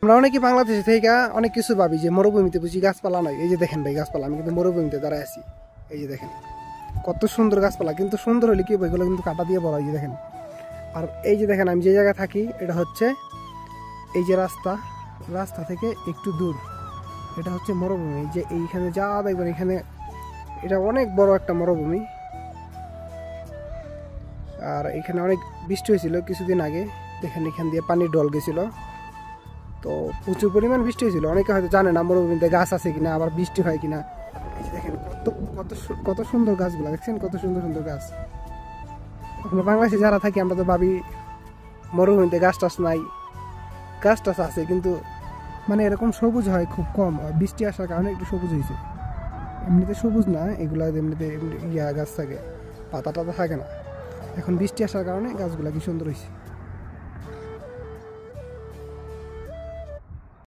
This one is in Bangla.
আমরা অনেকে বাংলাদেশে থেকে অনেক কিছু ভাবি যে মরুভূমিতে বুঝি গাছপালা নাই। এই যে দেখেন ভাই গাছপালা, আমি কিন্তু মরুভূমিতে দাঁড়ায় আছি। এই যে দেখেন কত সুন্দর গাছপালা, কিন্তু সুন্দর হলে কি এগুলো কিন্তু কাটা দিয়ে বড়। এই যে দেখেন, আর এই যে দেখেন আমি যে জায়গায় থাকি এটা হচ্ছে এই যে রাস্তা থেকে একটু দূর, এটা হচ্ছে মরুভূমি। যে এইখানে যা দেখবেন এখানে এটা অনেক বড় একটা মরুভূমি। আর এখানে অনেক বৃষ্টি হয়েছিল কিছুদিন আগে, দেখেন এখান দিয়ে পানির ঢল গেছিল, তো প্রচুর পরিমাণ বৃষ্টি হয়েছিল। অনেকে হয়তো জানে না মরুভূমিতে গাছ আছে কিনা, আবার বৃষ্টি হয় কিনা। এই যে দেখেন কত সুন্দর গাছগুলো দেখছেন, কত সুন্দর সুন্দর গাছ। আমরা বাংলাদেশে যারা থাকি আমরা তো ভাবি মরুভূমিতে গাছ টাছ নাই, গাছ টাছ আছে কিন্তু মানে এরকম সবুজ হয় খুব কম। বৃষ্টি আসার কারণে একটু সবুজ হয়েছে, এমনিতে সবুজ না এগুলা, এমনিতে গাছ থাকে, পাতা টাতা থাকে না। এখন বৃষ্টি আসার কারণে গাছগুলা কি সুন্দর হয়েছে।